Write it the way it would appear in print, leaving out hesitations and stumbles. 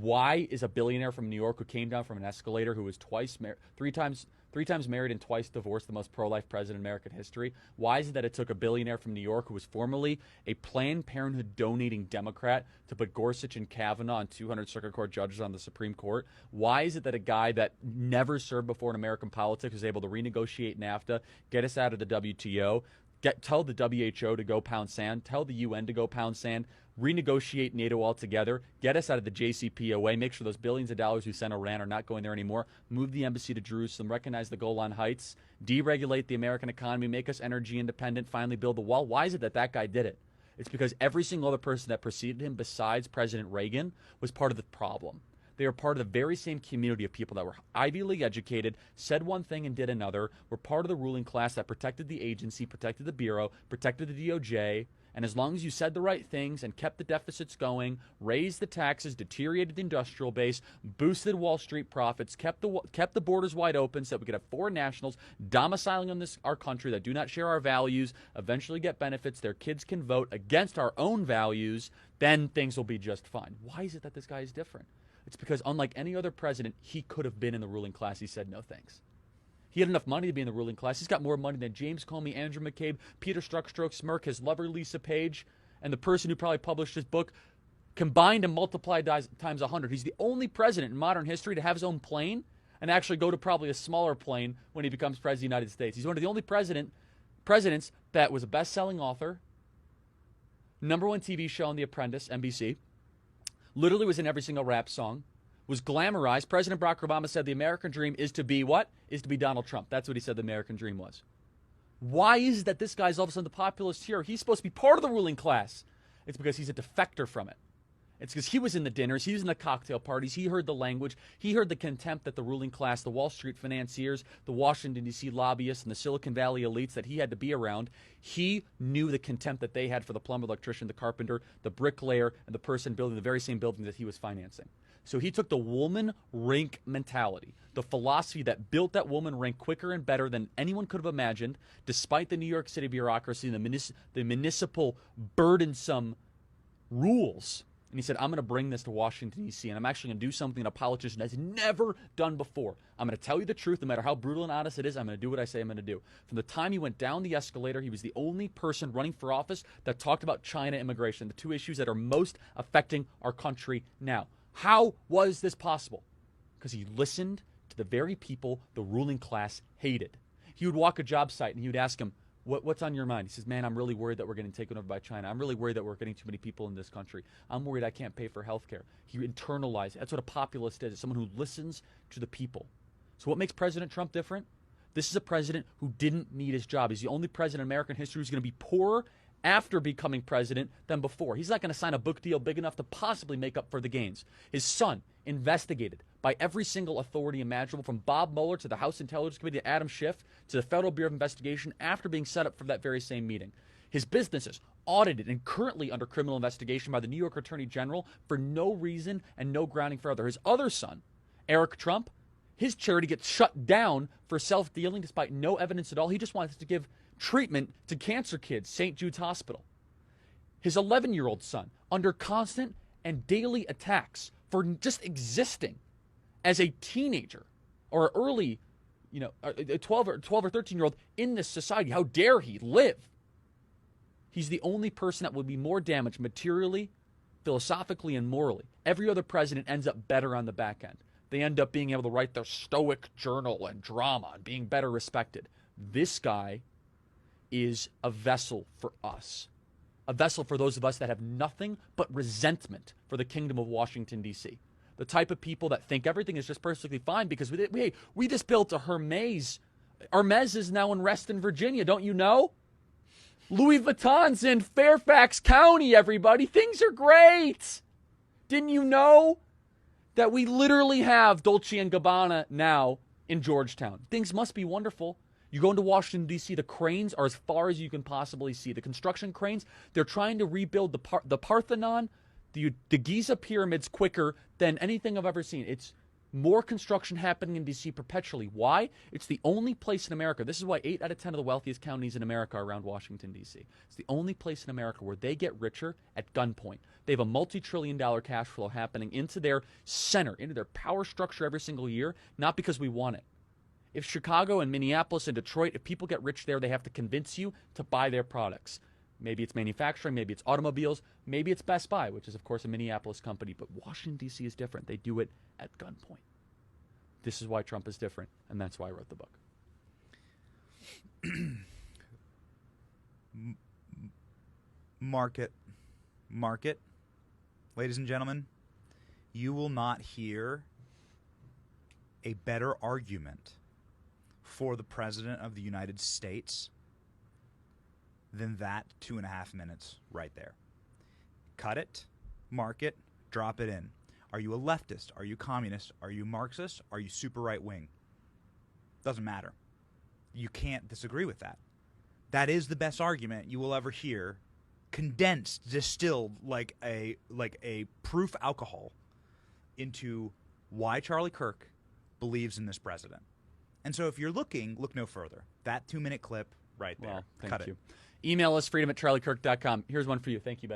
Why is a billionaire from New York who came down from an escalator, who was three times married and twice divorced, the most pro-life president in American history? Why is it that it took a billionaire from New York who was formerly a Planned Parenthood donating Democrat to put Gorsuch and Kavanaugh and 200 Circuit Court judges on the Supreme Court? Why is it that a guy that never served before in American politics was able to renegotiate NAFTA, get us out of the WTO, tell the WHO to go pound sand, tell the UN to go pound sand, renegotiate NATO altogether, get us out of the JCPOA, make sure those billions of dollars we sent Iran are not going there anymore, move the embassy to Jerusalem, recognize the Golan Heights, deregulate the American economy, make us energy independent, finally build the wall? Why is it that that guy did it? It's because every single other person that preceded him besides President Reagan was part of the problem. They were part of the very same community of people that were Ivy League educated, said one thing and did another, were part of the ruling class that protected the agency, protected the Bureau, protected the DOJ. And as long as you said the right things and kept the deficits going, raised the taxes, deteriorated the industrial base, boosted Wall Street profits, kept the borders wide open so that we could have foreign nationals domiciling in our country that do not share our values, eventually get benefits, their kids can vote against our own values, then things will be just fine. Why is it that this guy is different? It's because unlike any other president, he could have been in the ruling class. He said no thanks. He had enough money to be in the ruling class. He's got more money than James Comey, Andrew McCabe, Peter Strzok, Smirk, his lover Lisa Page, and the person who probably published his book combined and multiplied times 100. He's the only president in modern history to have his own plane and actually go to probably a smaller plane when he becomes president of the United States. He's one of the only presidents that was a best-selling author, #1 TV show on The Apprentice, NBC, literally was in every single rap song, was glamorized. President Barack Obama said the American dream is to be what? Is to be Donald Trump. That's what he said the American dream was. Why is it that this guy's all of a sudden the populist hero? He's supposed to be part of the ruling class. It's because he's a defector from it. It's because he was in the dinners, he was in the cocktail parties, he heard the language, he heard the contempt that the ruling class, the Wall Street financiers, the Washington, D.C. lobbyists, and the Silicon Valley elites that he had to be around. He knew the contempt that they had for the plumber, electrician, the carpenter, the bricklayer, and the person building the very same building that he was financing. So he took the woman rink mentality, the philosophy that built that woman rink quicker and better than anyone could have imagined, despite the New York City bureaucracy and the municipal burdensome rules. And he said, I'm going to bring this to Washington, D.C., and I'm actually going to do something that a politician has never done before. I'm going to tell you the truth, no matter how brutal and honest it is. I'm going to do what I say I'm going to do. From the time he went down the escalator, he was the only person running for office that talked about China immigration, the two issues that are most affecting our country now. How was this possible? Because he listened to the very people the ruling class hated. He would walk a job site, and he would ask him, what's on your mind? He says, man, I'm really worried that we're getting taken over by China. I'm really worried that we're getting too many people in this country. I'm worried I can't pay for health care. He internalized. That's what a populist is. It's someone who listens to the people. So what makes President Trump different? This is a president who didn't need his job. He's the only president in American history who's going to be poorer after becoming president than before. He's not going to sign a book deal big enough to possibly make up for the gains. His son, investigated by every single authority imaginable, from Bob Mueller to the House Intelligence Committee to Adam Schiff to the Federal Bureau of Investigation, after being set up for that very same meeting. His businesses audited and currently under criminal investigation by the New York Attorney General for no reason and no grounding further. His other son, Eric Trump, his charity gets shut down for self-dealing despite no evidence at all. He just wants to give treatment to cancer kids, St. Jude's Hospital. His 11-year-old son, under constant and daily attacks for just existing as a teenager or early, a 12 or 13-year-old in this society. How dare he live? He's the only person that would be more damaged materially, philosophically, and morally. Every other president ends up better on the back end. They end up being able to write their stoic journal and drama and being better respected. This guy is a vessel for us. A vessel for those of us that have nothing but resentment for the kingdom of Washington, D.C. The type of people that think everything is just perfectly fine because we just built a Hermes. Hermes is now in Reston, Virginia. Don't you know? Louis Vuitton's in Fairfax County, everybody. Things are great. Didn't you know that we literally have Dolce & Gabbana now in Georgetown? Things must be wonderful. You go into Washington, D.C., the cranes are as far as you can possibly see. The construction cranes, they're trying to rebuild the Parthenon, the Giza pyramids quicker than anything I've ever seen. It's More construction happening in D.C. perpetually. Why? It's the only place in America. This is why 8 out of 10 of the wealthiest counties in America are around Washington, D.C. It's the only place in America where they get richer at gunpoint. They have a multi-trillion-dollar cash flow happening into their center, into their power structure every single year, not because we want it. If Chicago and Minneapolis and Detroit, if people get rich there, they have to convince you to buy their products. Maybe it's manufacturing, maybe it's automobiles, maybe it's Best Buy, which is, of course, a Minneapolis company. But Washington, D.C. is different. They do it at gunpoint. This is why Trump is different, and that's why I wrote the book. Market. Ladies and gentlemen, you will not hear a better argument for the President of the United States than that 2.5 minutes right there. Cut it, mark it, drop it in. Are you a leftist? Are you communist? Are you Marxist? Are you super right wing? Doesn't matter. You can't disagree with that. That is the best argument you will ever hear, condensed, distilled like a proof alcohol into why Charlie Kirk believes in this president. And so if you're looking, look no further. That 2-minute clip right there. Well, Cut thank you. it. Email us, freedom@charliekirk.com. Here's one for you. Thank you, Benny.